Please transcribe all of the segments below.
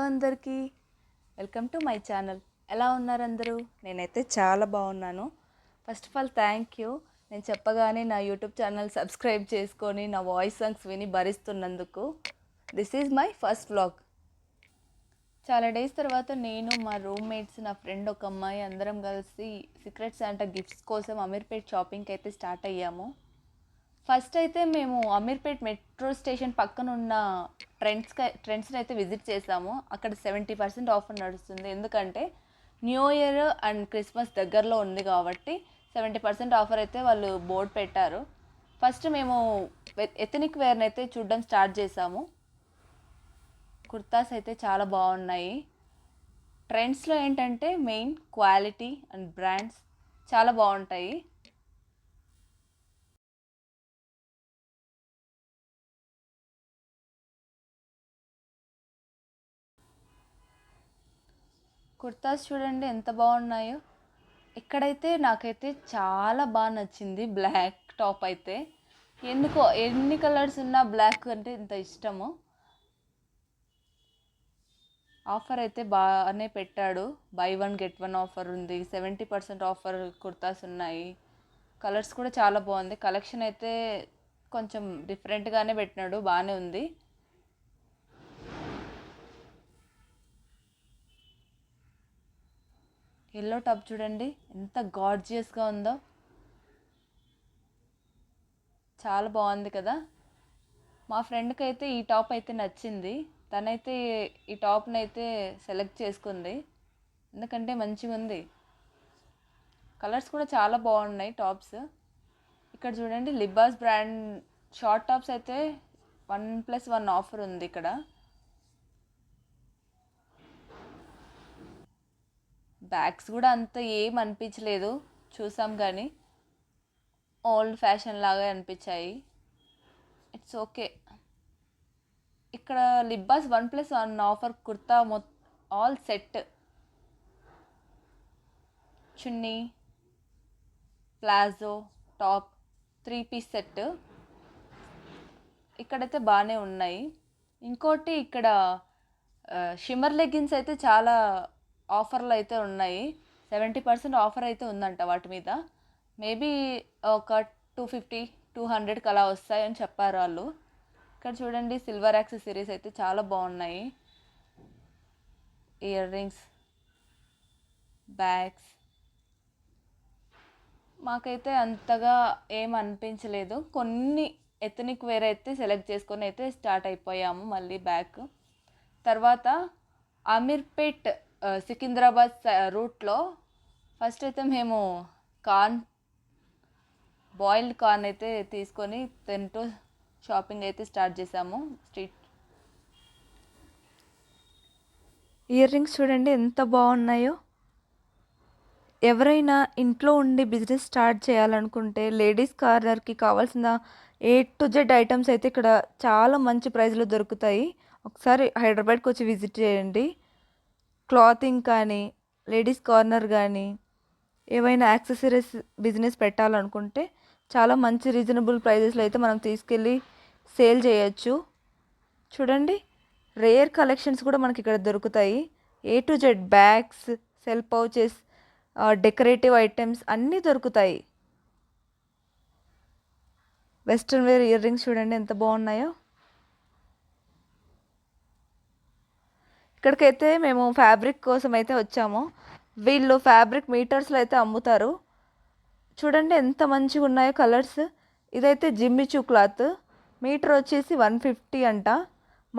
అందరికీ welcome to my channel. ఎలా ఉన్నారు అందరూ? నేనైతే చాలా బాగున్నాను. First of all thank you. నేను చెప్పగానే నా యూట్యూబ్ ఛానల్ సబ్స్క్రైబ్ చేసుకొని నా వాయిస్ సాంగ్స్ విని భరిస్తున్నందుకు. This is my first vlog. చాలా డేస్ తర్వాత నేను, మా రూమ్మేట్స్, నా ఫ్రెండ్ ఒక అమ్మాయి అందరం కలిసి సీక్రెట్ శాంటా గిఫ్ట్స్ కోసం అమీర్పేట్ షాపింగ్కి అయితే స్టార్ట్ అయ్యాము. ఫస్ట్ అయితే మేము అమీర్పేట్ మెట్రో స్టేషన్ పక్కన ఉన్న ట్రెండ్స్ని అయితే విజిట్ చేసాము. అక్కడ 70% ఆఫర్ నడుస్తుంది. ఎందుకంటే న్యూ ఇయర్ అండ్ క్రిస్మస్ దగ్గరలో ఉంది కాబట్టి 70% ఆఫర్ అయితే వాళ్ళు బోర్డు పెట్టారు. ఫస్ట్ మేము ఎథనిక్ వేర్ని అయితే చూడడం స్టార్ట్ చేసాము. కుర్తాస్ అయితే చాలా బాగున్నాయి. ట్రెండ్స్లో ఏంటంటే మెయిన్ క్వాలిటీ అండ్ బ్రాండ్స్ చాలా బాగుంటాయి. కుర్తాస్ చూడండి ఎంత బాగున్నాయో. ఇక్కడైతే నాకైతే చాలా బాగా నచ్చింది బ్లాక్ టాప్ అయితే. ఎందుకో ఎన్ని కలర్స్ ఉన్నా బ్లాక్ అంటే ఇంత ఇష్టము. ఆఫర్ అయితే బాగానే పెట్టాడు. బై 1 గెట్ 1 ఆఫర్ ఉంది. 70% ఆఫర్ కుర్తాస్ ఉన్నాయి. కలర్స్ కూడా చాలా బాగుంది. కలెక్షన్ అయితే కొంచెం డిఫరెంట్గానే పెట్టినాడు, బాగానే ఉంది. ఎల్లో టాప్ చూడండి ఎంత గార్జియస్గా ఉందో, చాలా బాగుంది కదా. మా ఫ్రెండ్కి అయితే ఈ టాప్ అయితే నచ్చింది. తనైతే ఈ టాప్ని అయితే సెలెక్ట్ చేసుకుంది, ఎందుకంటే మంచిగా ఉంది. కలర్స్ కూడా చాలా బాగున్నాయి టాప్స్. ఇక్కడ చూడండి లిబాస్ బ్రాండ్ షార్ట్ టాప్స్ అయితే 1+1 ఆఫర్ ఉంది ఇక్కడ. బ్యాగ్స్ కూడా అంత ఏం అనిపించలేదు, చూసాం కానీ ఓల్డ్ ఫ్యాషన్ లాగా అనిపించాయి. It's okay. ఇక్కడ Libas 1+1 offer kurta all set, chunni, palazzo, top, 3 piece set ఇక్కడైతే బాగానే ఉన్నాయి. ఇంకోటి ఇక్కడ షిమ్మర్ లెగ్గిన్స్ అయితే చాలా ఆఫర్లు అయితే ఉన్నాయి. 70% ఆఫర్ అయితే ఉందంట వాటి మీద. మేబీ ఒక 250-200కి అలా వస్తాయని చెప్పారు వాళ్ళు. ఇక్కడ చూడండి సిల్వర్ యాక్సెసరీస్ అయితే చాలా బాగున్నాయి. ఇయర్ రింగ్స్, బ్యాగ్స్ మాకైతే అంతగా ఏం అనిపించలేదు. కొన్ని ఎథనిక్ వేర్ అయితే సెలెక్ట్ చేసుకొని అయితే స్టార్ట్ అయిపోయాము మళ్ళీ బ్యాక్. తర్వాత అమీర్పేట్ సికింద్రాబాద్ రూట్లో ఫస్ట్ అయితే మేము బాయిల్డ్ కార్న్ అయితే తీసుకొని తింటూ షాపింగ్ అయితే స్టార్ట్ చేసాము. స్ట్రీట్ ఇయర్ రింగ్స్ చూడండి ఎంత బాగున్నాయో. ఎవరైనా ఇంట్లో ఉండి బిజినెస్ స్టార్ట్ చేయాలనుకుంటే లేడీస్ కార్నర్కి కావాల్సిన A to Z ఐటమ్స్ అయితే ఇక్కడ చాలా మంచి ప్రైస్లో దొరుకుతాయి. ఒకసారి హైదరాబాద్కి వచ్చి విజిట్ చేయండి. క్లాతింగ్ కానీ, లేడీస్ కార్నర్ కానీ, ఏవైనా యాక్సెసరీస్ బిజినెస్ పెట్టాలనుకుంటే చాలా మంచి రీజనబుల్ ప్రైజెస్లో అయితే మనం తీసుకెళ్ళి సేల్ చేయొచ్చు. చూడండి రేర్ కలెక్షన్స్ కూడా మనకి ఇక్కడ దొరుకుతాయి. A to Z bags, cell pouches, decorative items అన్నీ దొరుకుతాయి. వెస్ట్రన్ వేర్ ఇయర్ రింగ్స్ చూడండి ఎంత బాగున్నాయో. ఇక్కడికైతే మేము ఫ్యాబ్రిక్ కోసం అయితే వచ్చాము. వీళ్ళు ఫ్యాబ్రిక్ మీటర్స్లో అయితే అమ్ముతారు. చూడండి ఎంత మంచిగా ఉన్నాయో కలర్స్. ఇదైతే జిమ్మిచూ క్లాత్, మీటర్ వచ్చేసి 150 అంట.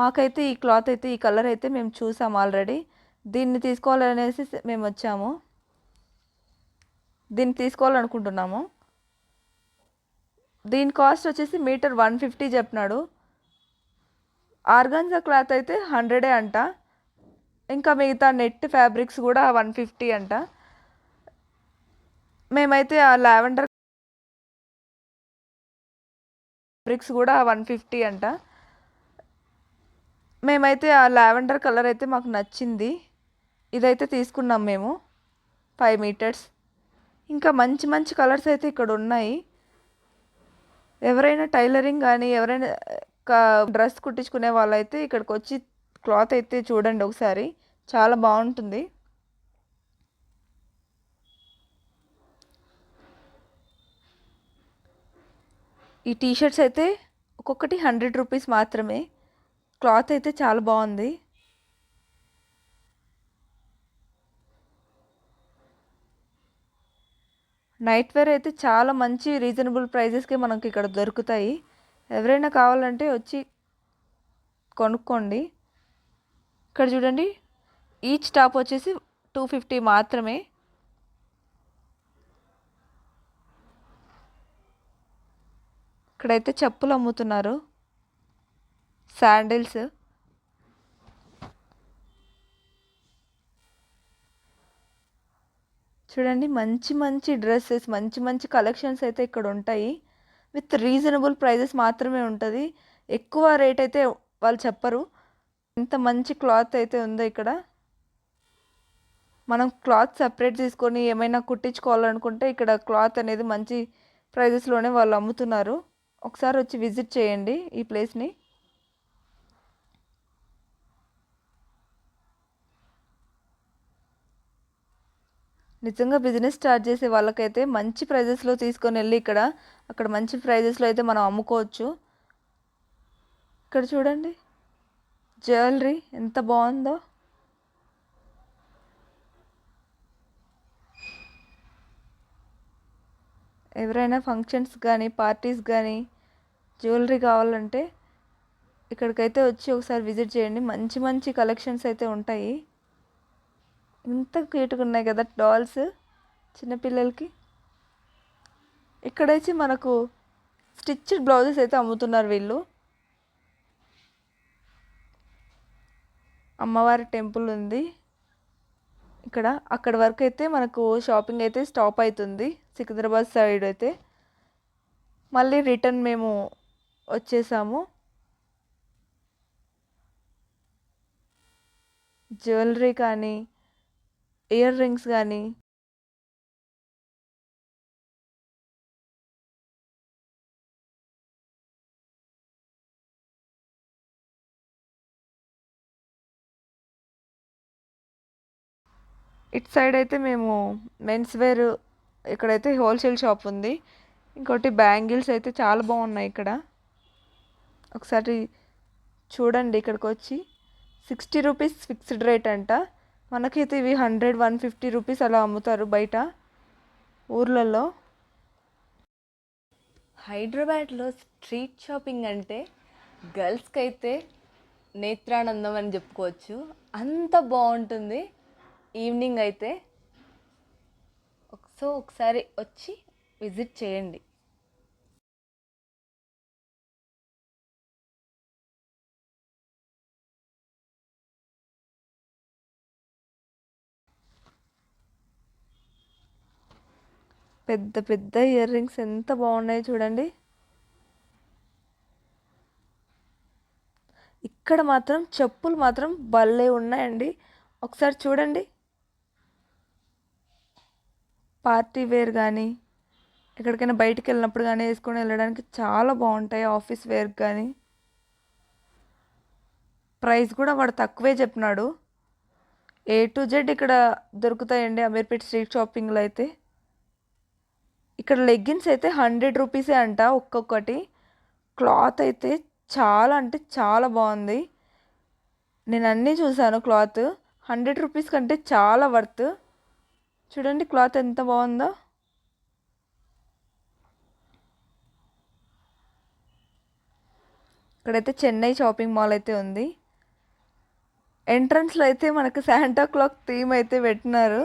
మాకైతే ఈ క్లాత్ అయితే ఈ కలర్ అయితే మేము చూసాం ఆల్రెడీ. దీన్ని తీసుకోవాలనేసి మేము వచ్చాము. దీన్ని తీసుకోవాలనుకుంటున్నాము. దీని కాస్ట్ వచ్చేసి మీటర్ 150 చెప్పినాడు. ఆర్గాన్జా క్లాత్ అయితే 100 అంట. ఇంకా మిగతా నెట్ ఫ్యాబ్రిక్స్ కూడా 150 అంట. మేమైతే ఆ లావెండర్ ఫ్యాబ్రిక్స్ కూడా 150 అంట. మేమైతే ఆ లావెండర్ కలర్ అయితే మాకు నచ్చింది. ఇదైతే తీసుకున్నాం మేము 5 మీటర్స్. ఇంకా మంచి మంచి కలర్స్ అయితే ఇక్కడ ఉన్నాయి. ఎవరైనా టైలరింగ్ కానీ ఎవరైనా డ్రెస్ కుట్టించుకునే వాళ్ళైతే ఇక్కడికి వచ్చి క్లాత్ అయితే చూడండి ఒకసారి, చాలా బాగుంటుంది. ఈ టీషర్ట్స్ అయితే ఒక్కొక్కటి 100 రూపీస్ మాత్రమే. క్లాత్ అయితే చాలా బాగుంది. నైట్ వేర్ అయితే చాలా మంచి రీజనబుల్ ప్రైజెస్కే మనకి ఇక్కడ దొరుకుతాయి. ఎవరైనా కావాలంటే వచ్చి కొనుక్కోండి. ఇక్కడ చూడండి, ఈచ్ టాప్ వచ్చేసి 250 మాత్రమే. ఇక్కడైతే చెప్పులు అమ్ముతున్నారు, శాండిల్స్. చూడండి, మంచి మంచి డ్రెస్సెస్, మంచి మంచి కలెక్షన్స్ అయితే ఇక్కడ ఉంటాయి. విత్ రీజనబుల్ ప్రైజెస్ మాత్రమే ఉంటుంది. ఎక్కువ రేట్ అయితే వాళ్ళు చెప్పరు. ఇంత మంచి క్లాత్ అయితే ఉందో ఇక్కడ. మనం క్లాత్ సపరేట్ తీసుకొని ఏమైనా కుట్టించుకోవాలనుకుంటే ఇక్కడ క్లాత్ అనేది మంచి ప్రైజెస్లోనే వాళ్ళు అమ్ముతున్నారు. ఒకసారి వచ్చి విజిట్ చేయండి ఈ ప్లేస్ని. నిజంగా బిజినెస్ స్టార్ట్ చేసే వాళ్ళకైతే మంచి ప్రైజెస్లో తీసుకొని వెళ్ళి అక్కడ మంచి ప్రైజెస్లో అయితే మనం అమ్ముకోవచ్చు. ఇక్కడ చూడండి, జ్యువెలరీ ఎంత బాగుందో. ఎవరైనా ఫంక్షన్స్ కానీ పార్టీస్ కానీ జ్యువెలరీ కావాలంటే ఇక్కడికైతే వచ్చి ఒకసారి విజిట్ చేయండి. మంచి మంచి కలెక్షన్స్ అయితే ఉంటాయి. ఇంత క్యూట్గా ఉన్నాయి కదా డాల్స్ చిన్నపిల్లలకి. ఇక్కడైతే మనకు స్టిచ్డ్ బ్లౌజెస్ అయితే అమ్ముతున్నారు వీళ్ళు. అమ్మవారి టెంపుల్ ఉంది ఇక్కడ. అక్కడ వరకు అయితే మనకు షాపింగ్ అయితే స్టాప్ అవుతుంది సికింద్రాబాద్ సైడ్ అయితే. మళ్ళీ రిటర్న్ మేము వచ్చేసాము. జ్యువెలరీ కానీ ఇయర్ రింగ్స్ కానీ ఇటు సైడ్ అయితే మేము మెన్స్ వేర్, ఇక్కడైతే హోల్సేల్ షాప్ ఉంది. ఇంకోటి బ్యాంగిల్స్ అయితే చాలా బాగున్నాయి ఇక్కడ. ఒకసారి చూడండి, ఇక్కడికి వచ్చి 60 రూపీస్ ఫిక్స్డ్ రేట్ అంట. మనకైతే ఇవి 100, 150 రూపీస్ అలా అమ్ముతారు బయట ఊర్లలో. హైదరాబాద్లో స్ట్రీట్ షాపింగ్ అంటే గర్ల్స్కి అయితే నేత్రానందం అని చెప్పుకోవచ్చు. అంత బాగుంటుంది ఈవినింగ్ అయితే. సో ఒకసారి వచ్చి విజిట్ చేయండి. పెద్ద పెద్ద ఇయర్ రింగ్స్ ఎంత బాగున్నాయి చూడండి. ఇక్కడ మాత్రం చెప్పులు మాత్రం భలే ఉన్నాయండి. ఒకసారి చూడండి, పార్టీ వేర్ కానీ ఎక్కడికైనా బయటికి వెళ్ళినప్పుడు కానీ వేసుకొని వెళ్ళడానికి చాలా బాగుంటాయి. ఆఫీస్ వేర్ కానీ. ప్రైస్ కూడా వాడు తక్కువే చెప్పినాడు. A to Z ఇక్కడ దొరుకుతాయండి అమీర్పేట్ స్ట్రీట్ షాపింగ్లో అయితే. ఇక్కడ లెగ్గిన్స్ అయితే 100 రూపీసే అంట ఒక్కొక్కటి. క్లాత్ అయితే చాలా అంటే చాలా బాగుంది. నేను అన్నీ చూసాను. క్లాత్ 100 రూపీస్ కంటే చాలా వర్త్. చూడండి క్లాత్ ఎంత బాగుందో. ఇక్కడైతే చెన్నై షాపింగ్ మాల్ అయితే ఉంది. ఎంట్రన్స్లో అయితే మనకు శాంటా క్లాక్ థీమ్ అయితే పెట్టినారు.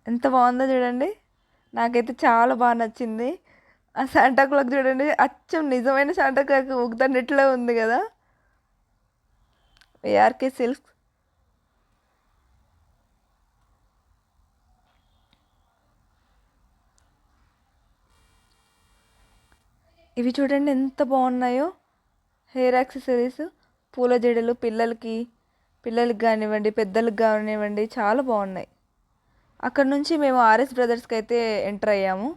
ఎంత బాగుందో చూడండి. నాకైతే చాలా బాగా నచ్చింది. ఆ శాంటా క్లాక్ చూడండి, అచ్చం నిజమైన శాంటా క్లాక్ ఊగుతున్నట్లే ఉంది కదా. ARK silks. ఇవి చూడండి ఎంత బాగున్నాయో. హెయిర్ యాక్సెసరీస్, పూల జడలు పిల్లలకి కానివ్వండి, పెద్దలకు కానివ్వండి, చాలా బాగున్నాయి. అక్కడ నుంచి మేము ఆర్ఎస్ బ్రదర్స్కి అయితే ఎంటర్ అయ్యాము.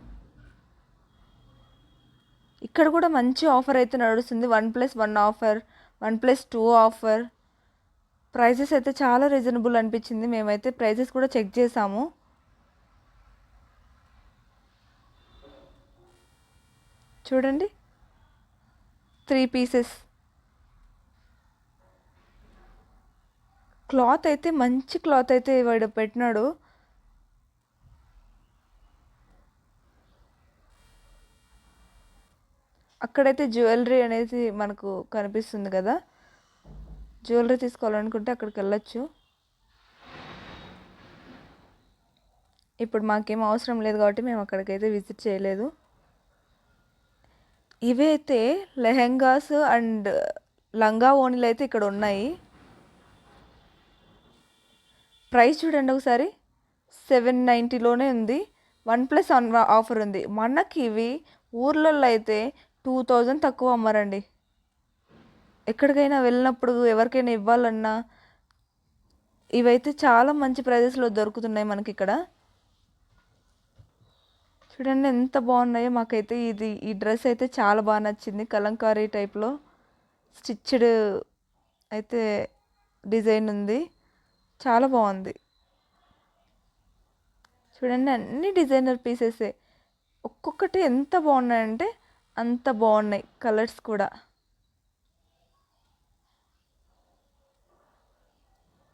ఇక్కడ కూడా మంచి ఆఫర్ అయితే నడుస్తుంది. 1+1 ఆఫర్, 1+2 ఆఫర్. ప్రైజెస్ అయితే చాలా రీజనబుల్ అనిపించింది. మేమైతే ప్రైజెస్ కూడా చెక్ చేసాము. చూడండి, 3 పీసెస్. క్లాత్ అయితే మంచి క్లాత్ అయితే వాడు పెట్టినాడు. అక్కడైతే జ్యువెలరీ అనేది మనకు కనిపిస్తుంది కదా. జ్యువెలరీ తీసుకోవాలనుకుంటే అక్కడికి వెళ్ళొచ్చు. ఇప్పుడు మాకేం అవసరం లేదు కాబట్టి మేము అక్కడికైతే విజిట్ చేయలేదు. ఇవైతే లెహెంగాస్ అండ్ లంగా ఓణీలు అయితే ఇక్కడ ఉన్నాయి. ప్రైస్ చూడండి ఒకసారి, 790లోనే ఉంది. 1+1 ఆఫర్ ఉంది. మనకి ఇవి ఊర్లలో అయితే 2000 తక్కువ అమ్మారండి. ఎక్కడికైనా వెళ్ళినప్పుడు ఎవరికైనా ఇవ్వాలన్నా ఇవైతే చాలా మంచి ప్రైజెస్లో దొరుకుతున్నాయి మనకి ఇక్కడ. చూడండి ఎంత బాగున్నాయో. మాకైతే ఈ డ్రెస్ అయితే చాలా బాగా నచ్చింది. కలంకారీ టైప్లో స్టిచ్డ్ అయితే డిజైన్ ఉంది, చాలా బాగుంది. చూడండి అన్ని డిజైనర్ పీసెసే. ఒక్కొక్కటి ఎంత బాగున్నాయంటే అంత బాగున్నాయి. కలర్స్ కూడా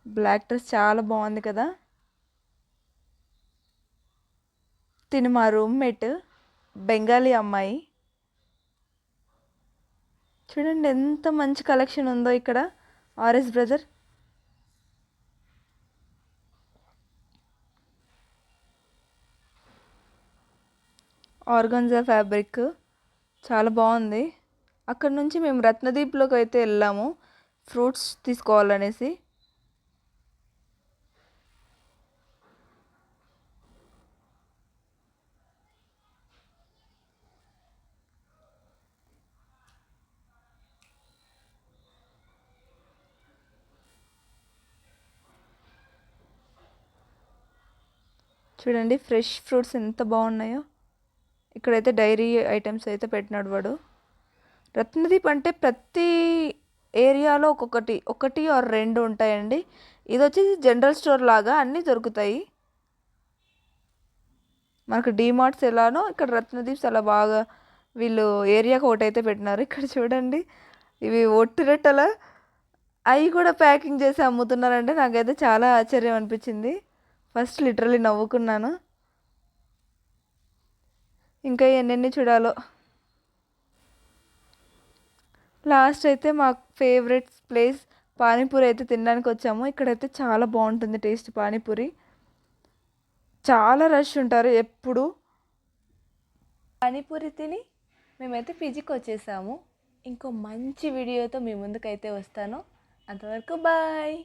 బ్లాక్ డ్రెస్ చాలా బాగుంది కదా. తిను మా రూమ్మేట్, బెంగాలీ అమ్మాయి. చూడండి ఎంత మంచి కలెక్షన్ ఉందో ఇక్కడ. RS brother. ఆర్గాన్జా ఫ్యాబ్రిక్ చాలా బాగుంది. అక్కడ నుంచి మేము రత్నదీప్లోకి అయితే వెళ్ళాము ఫ్రూట్స్ తీసుకోవాలనేసి. చూడండి ఫ్రెష్ ఫ్రూట్స్ ఎంత బాగున్నాయో. ఇక్కడైతే డైరీ ఐటమ్స్ అయితే పెట్టినాడు వాడు. రత్నదీప్ అంటే ప్రతి ఏరియాలో ఒకటి ఆర్ 2 ఉంటాయండి. ఇది వచ్చేసి జనరల్ స్టోర్ లాగా అన్నీ దొరుకుతాయి. మనకు డీమార్ట్స్ ఎలానో ఇక్కడ రత్నదీప్స్ అలా బాగా వీళ్ళు ఏరియాకి ఒకటైతే పెట్టినారు. ఇక్కడ చూడండి, ఇవి ఒట్టి రొట్టెల అవి కూడా ప్యాకింగ్ చేసి అమ్ముతున్నారంటే నాకైతే చాలా ఆశ్చర్యం అనిపించింది. ఫస్ట్ లిటరలీ నవ్వుకున్నాను. ఇంకా ఎన్నెన్ని చూడాలో. లాస్ట్ అయితే మా ఫేవరెట్ ప్లేస్ పానీపూరి అయితే తినడానికి వచ్చాము. ఇక్కడైతే చాలా బాగుంటుంది టేస్ట్ పానీపూరి. చాలా రష్ ఉంటారు ఎప్పుడు. పానీపూరి తిని మేమైతే పీజీకి వచ్చేసాము. ఇంకో మంచి వీడియోతో మీ ముందుకైతే వస్తాను. అంతవరకు బాయ్.